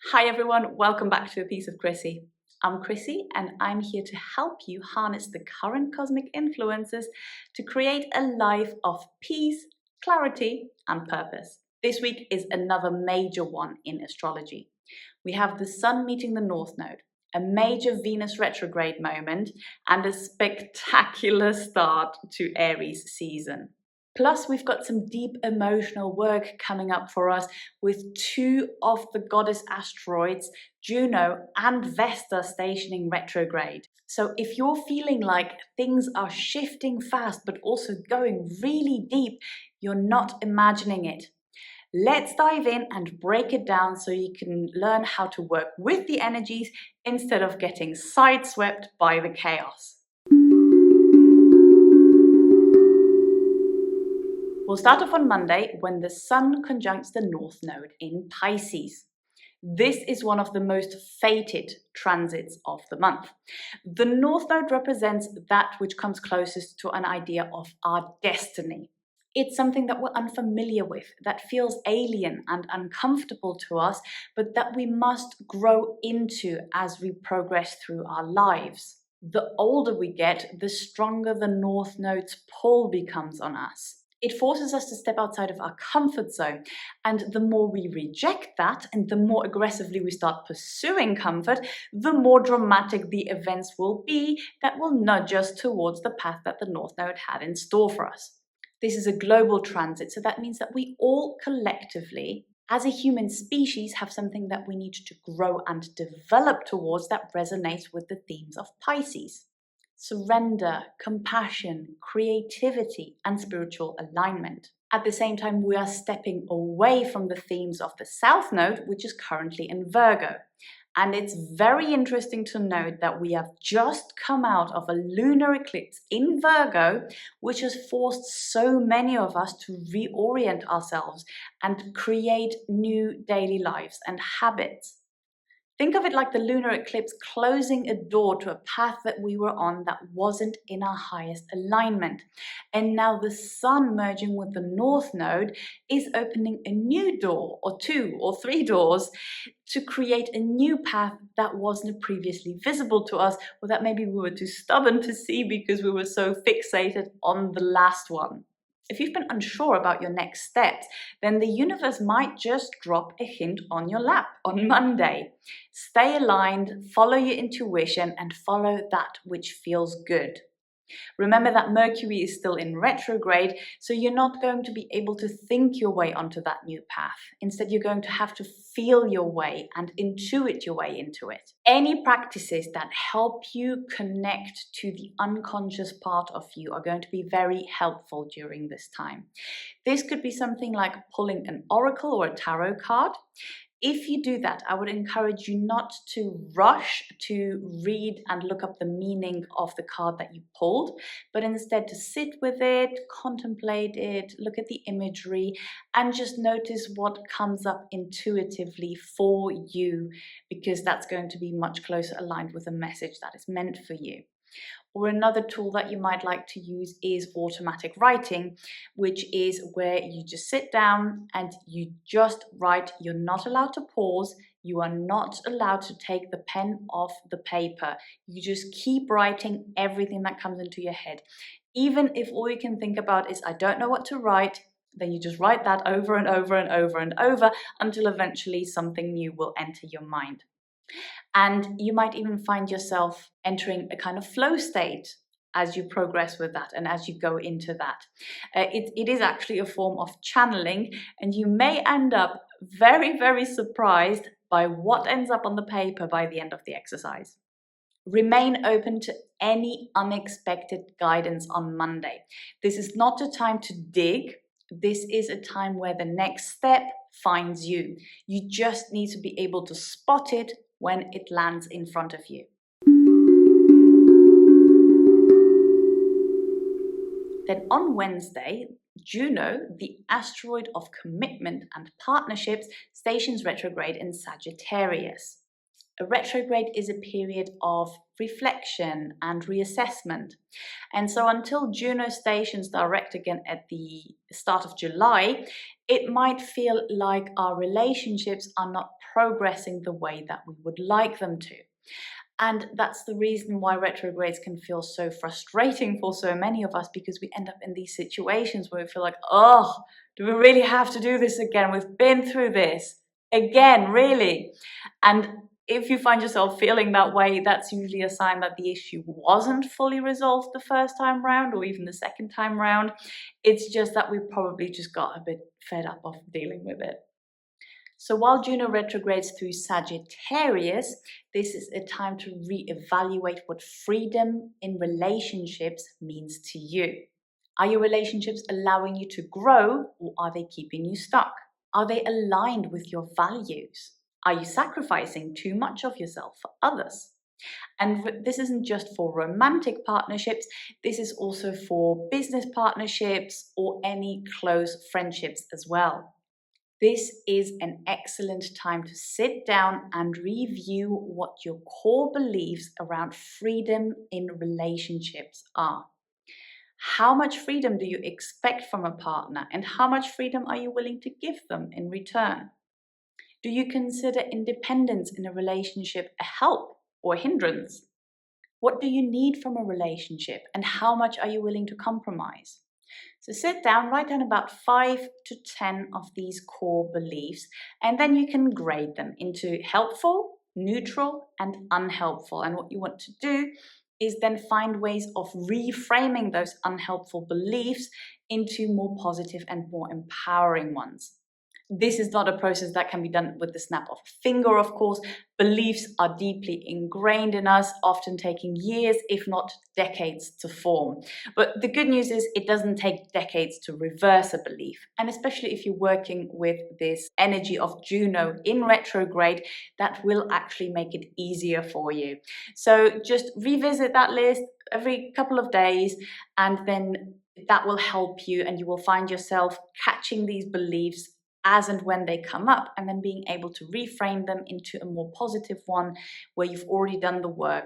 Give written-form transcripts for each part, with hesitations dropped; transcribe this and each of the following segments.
Hi everyone, welcome back to A Piece of Chrissy. I'm Chrissy and I'm here to help you harness the current cosmic influences to create a life of peace, clarity and purpose. This week is another major one in astrology. We have the Sun meeting the North Node, a major Venus retrograde moment and a spectacular start to Aries season. Plus, we've got some deep emotional work coming up for us with two of the goddess asteroids, Juno and Vesta, stationing retrograde. So if you're feeling like things are shifting fast but also going really deep, you're not imagining it. Let's dive in and break it down so you can learn how to work with the energies instead of getting sideswept by the chaos. We'll start off on Monday when the Sun conjuncts the North Node in Pisces. This is one of the most fated transits of the month. The North Node represents that which comes closest to an idea of our destiny. It's something that we're unfamiliar with, that feels alien and uncomfortable to us, but that we must grow into as we progress through our lives. The older we get, the stronger the North Node's pull becomes on us. It forces us to step outside of our comfort zone. And the more we reject that and the more aggressively we start pursuing comfort, the more dramatic the events will be that will nudge us towards the path that the North Node had in store for us. This is a global transit, so that means that we all collectively, as a human species, have something that we need to grow and develop towards that resonates with the themes of Pisces. Surrender, compassion, creativity, and spiritual alignment. At the same time, we are stepping away from the themes of the South Node, which is currently in Virgo. And it's very interesting to note that we have just come out of a lunar eclipse in Virgo, which has forced so many of us to reorient ourselves and create new daily lives and habits. Think of it like the lunar eclipse closing a door to a path that we were on that wasn't in our highest alignment. And now the Sun merging with the North Node is opening a new door, or two or three doors, to create a new path that wasn't previously visible to us, or that maybe we were too stubborn to see because we were so fixated on the last one. If you've been unsure about your next steps, then the universe might just drop a hint on your lap on Monday. Stay aligned, follow your intuition, and follow that which feels good. Remember that Mercury is still in retrograde, so you're not going to be able to think your way onto that new path. Instead, you're going to have to feel your way and intuit your way into it. Any practices that help you connect to the unconscious part of you are going to be very helpful during this time. This could be something like pulling an oracle or a tarot card. If you do that, I would encourage you not to rush to read and look up the meaning of the card that you pulled, but instead to sit with it, contemplate it, look at the imagery, and just notice what comes up intuitively for you, because that's going to be much closer aligned with the message that is meant for you. Or another tool that you might like to use is automatic writing, which is where you just sit down and you just write. You're not allowed to pause. You are not allowed to take the pen off the paper. You just keep writing everything that comes into your head. Even if all you can think about is, I don't know what to write, then you just write that over and over and over and over until eventually something new will enter your mind. And you might even find yourself entering a kind of flow state as you progress with that and as you go into that. It is actually a form of channeling, and you may end up very, very surprised by what ends up on the paper by the end of the exercise. Remain open to any unexpected guidance on Monday. This is not a time to dig. This is a time where the next step finds you. You just need to be able to spot it when it lands in front of you. Then on Wednesday, Juno, the asteroid of commitment and partnerships, stations retrograde in Sagittarius. A retrograde is a period of reflection and reassessment. And so until Juno stations direct again at the start of July, it might feel like our relationships are not progressing the way that we would like them to. And that's the reason why retrogrades can feel so frustrating for so many of us, because we end up in these situations where we feel like, oh, do we really have to do this again? We've been through this again, really? And if you find yourself feeling that way, that's usually a sign that the issue wasn't fully resolved the first time round or even the second time round. It's just that we probably just got a bit fed up of dealing with it. So while Juno retrogrades through Sagittarius, this is a time to reevaluate what freedom in relationships means to you. Are your relationships allowing you to grow, or are they keeping you stuck? Are they aligned with your values? Are you sacrificing too much of yourself for others? And this isn't just for romantic partnerships, this is also for business partnerships or any close friendships as well. This is an excellent time to sit down and review what your core beliefs around freedom in relationships are. How much freedom do you expect from a partner, and how much freedom are you willing to give them in return? Do you consider independence in a relationship a help or a hindrance? What do you need from a relationship, and how much are you willing to compromise? So sit down, write down about 5 to 10 of these core beliefs, and then you can grade them into helpful, neutral, and unhelpful. And what you want to do is then find ways of reframing those unhelpful beliefs into more positive and more empowering ones. This is not a process that can be done with the snap of a finger, of course. Beliefs are deeply ingrained in us, often taking years, if not decades, to form. But the good news is it doesn't take decades to reverse a belief. And especially if you're working with this energy of Juno in retrograde, that will actually make it easier for you. So just revisit that list every couple of days, and then that will help you, and you will find yourself catching these beliefs as and when they come up, and then being able to reframe them into a more positive one where you've already done the work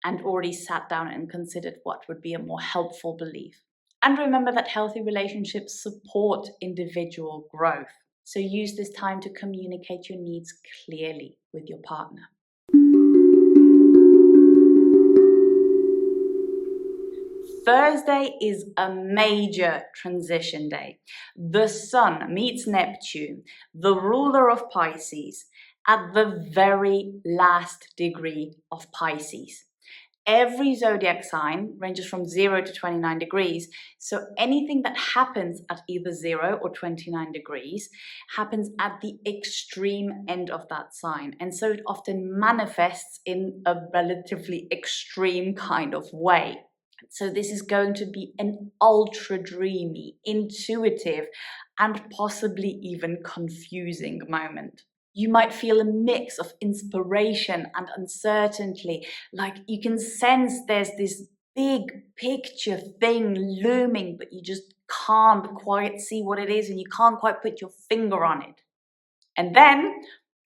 and already sat down and considered what would be a more helpful belief. And remember that healthy relationships support individual growth. So use this time to communicate your needs clearly with your partner. Thursday is a major transition day. The Sun meets Neptune, the ruler of Pisces, at the very last degree of Pisces. Every zodiac sign ranges from 0 to 29 degrees, so anything that happens at either 0 or 29 degrees happens at the extreme end of that sign, and so it often manifests in a relatively extreme kind of way. So this is going to be an ultra dreamy, intuitive, and possibly even confusing moment. You might feel a mix of inspiration and uncertainty, like you can sense there's this big picture thing looming, but you just can't quite see what it is and you can't quite put your finger on it. And then,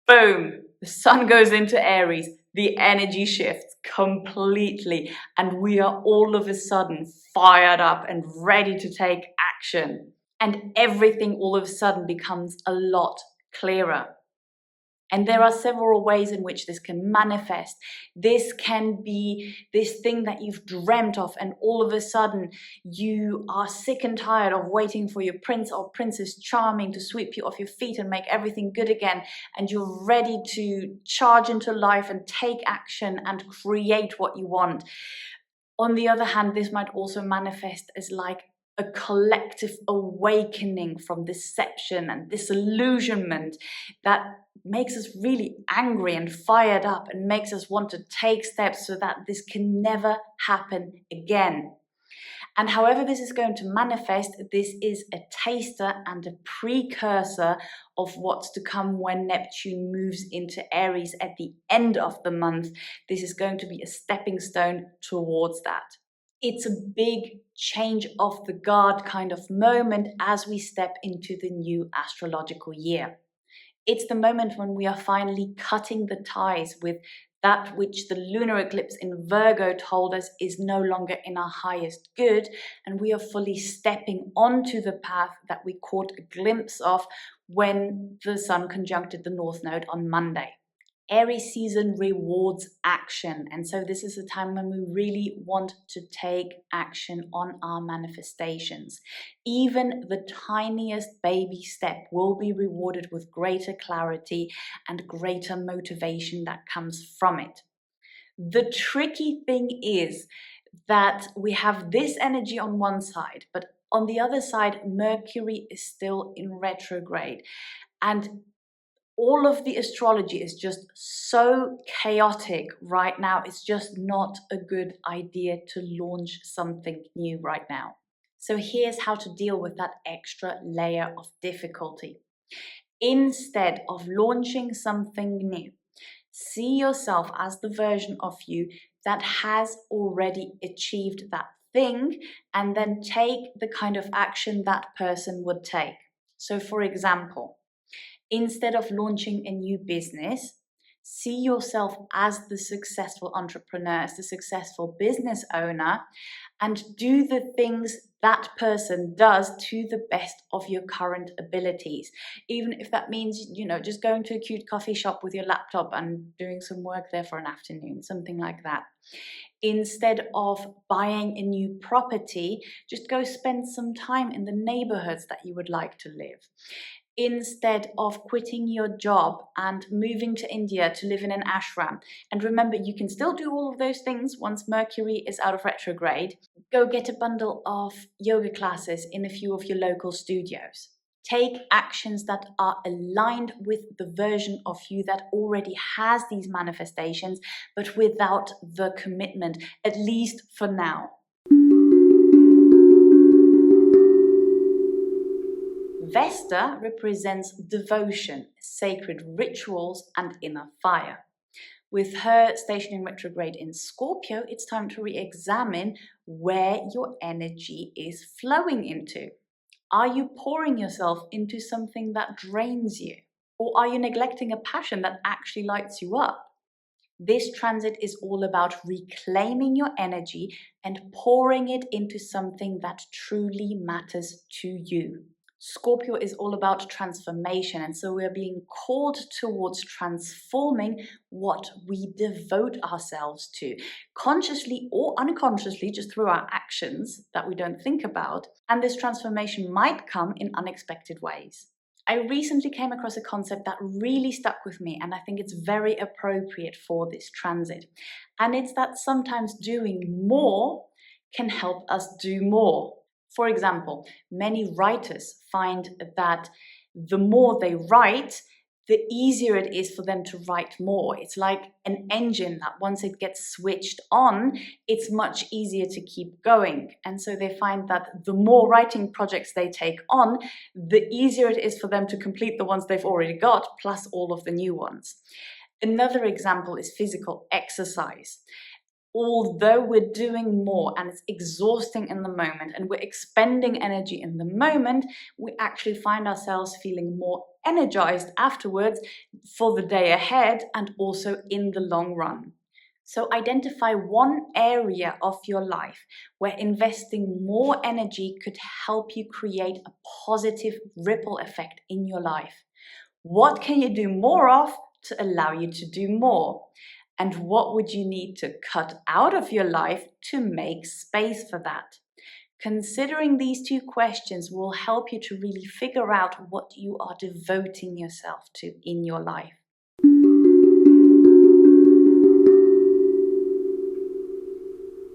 boom, the Sun goes into Aries, the energy shifts completely, and we are all of a sudden fired up and ready to take action. And everything all of a sudden becomes a lot clearer. And there are several ways in which this can manifest. This can be this thing that you've dreamt of, and all of a sudden you are sick and tired of waiting for your prince or princess charming to sweep you off your feet and make everything good again. And you're ready to charge into life and take action and create what you want. On the other hand, this might also manifest as like a collective awakening from deception and disillusionment that makes us really angry and fired up and makes us want to take steps so that this can never happen again. And however this is going to manifest, this is a taster and a precursor of what's to come when Neptune moves into Aries at the end of the month. This is going to be a stepping stone towards that. It's a big change of the guard kind of moment as we step into the new astrological year. It's the moment when we are finally cutting the ties with That which the lunar eclipse in Virgo told us is no longer in our highest good, and we are fully stepping onto the path that we caught a glimpse of when the Sun conjuncted the North Node on Monday. Aries season rewards action, and so this is a time when we really want to take action on our manifestations. Even the tiniest baby step will be rewarded with greater clarity and greater motivation that comes from it. The tricky thing is that we have this energy on one side, but on the other side, Mercury is still in retrograde, and all of the astrology is just so chaotic right now. It's just not a good idea to launch something new right now. So here's how to deal with that extra layer of difficulty. Instead of launching something new, see yourself as the version of you that has already achieved that thing, and then take the kind of action that person would take. So for example, instead of launching a new business, see yourself as the successful entrepreneur, as the successful business owner, and do the things that person does to the best of your current abilities. Even if that means, just going to a cute coffee shop with your laptop and doing some work there for an afternoon, something like that. Instead of buying a new property, just go spend some time in the neighborhoods that you would like to live. Instead of quitting your job and moving to India to live in an ashram. And remember, you can still do all of those things once Mercury is out of retrograde. Go get a bundle of yoga classes in a few of your local studios. Take actions that are aligned with the version of you that already has these manifestations, but without the commitment, at least for now. Vesta represents devotion, sacred rituals, and inner fire. With her stationing retrograde in Scorpio, it's time to re-examine where your energy is flowing into. Are you pouring yourself into something that drains you? Or are you neglecting a passion that actually lights you up? This transit is all about reclaiming your energy and pouring it into something that truly matters to you. Scorpio is all about transformation, and so we are being called towards transforming what we devote ourselves to, consciously or unconsciously, just through our actions that we don't think about. And this transformation might come in unexpected ways. I recently came across a concept that really stuck with me, and I think it's very appropriate for this transit. And it's that sometimes doing more can help us do more. For example, many writers find that the more they write, the easier it is for them to write more. It's like an engine that once it gets switched on, it's much easier to keep going. And so they find that the more writing projects they take on, the easier it is for them to complete the ones they've already got, plus all of the new ones. Another example is physical exercise. Although we're doing more and it's exhausting in the moment and we're expending energy in the moment, we actually find ourselves feeling more energized afterwards for the day ahead and also in the long run. So identify one area of your life where investing more energy could help you create a positive ripple effect in your life. What can you do more of to allow you to do more? And what would you need to cut out of your life to make space for that? Considering these two questions will help you to really figure out what you are devoting yourself to in your life.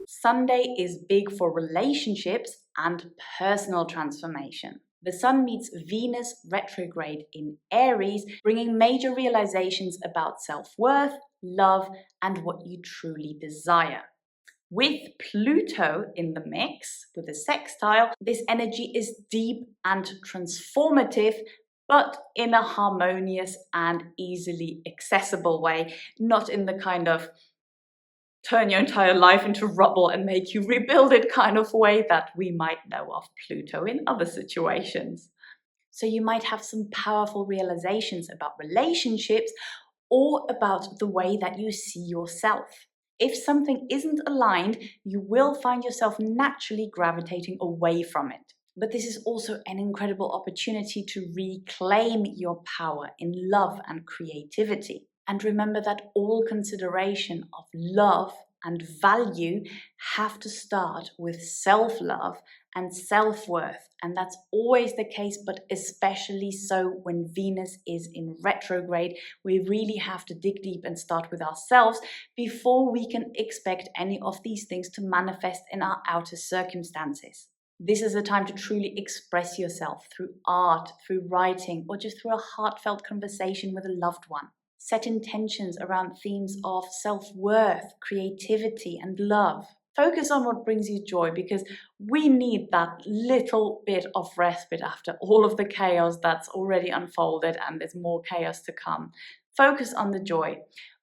Sunday is big for relationships and personal transformation. The Sun meets Venus retrograde in Aries, bringing major realizations about self-worth, love, and what you truly desire. With Pluto in the mix, with a sextile, this energy is deep and transformative, but in a harmonious and easily accessible way, not in the kind of turn your entire life into rubble and make you rebuild it kind of way that we might know of Pluto in other situations. So you might have some powerful realizations about relationships, or about the way that you see yourself. If something isn't aligned, you will find yourself naturally gravitating away from it. But this is also an incredible opportunity to reclaim your power in love and creativity. And remember that all consideration of love and value have to start with self-love and self-worth. And that's always the case, but especially so when Venus is in retrograde. We really have to dig deep and start with ourselves before we can expect any of these things to manifest in our outer circumstances. This is a time to truly express yourself through art, through writing, or just through a heartfelt conversation with a loved one. Set intentions around themes of self-worth, creativity, and love. Focus on what brings you joy, because we need that little bit of respite after all of the chaos that's already unfolded, and there's more chaos to come. Focus on the joy.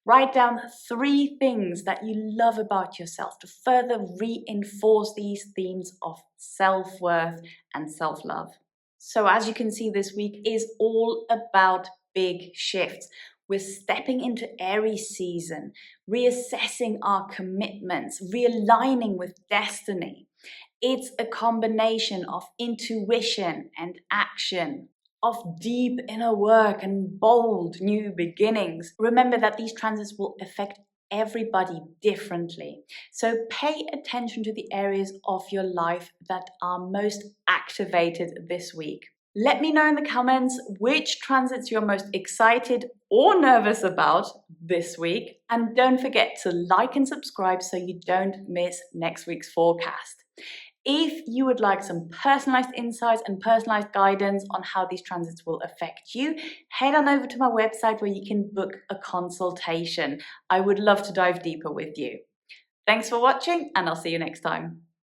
Write down 3 things that you love about yourself to further reinforce these themes of self-worth and self-love. So as you can see, this week is all about big shifts. We're stepping into Aries season, reassessing our commitments, realigning with destiny. It's a combination of intuition and action, of deep inner work and bold new beginnings. Remember that these transits will affect everybody differently. So pay attention to the areas of your life that are most activated this week. Let me know in the comments which transits you're most excited or nervous about this week. And don't forget to like and subscribe so you don't miss next week's forecast. If you would like some personalized insights and personalized guidance on how these transits will affect you, head on over to my website where you can book a consultation. I would love to dive deeper with you. Thanks for watching, and I'll see you next time.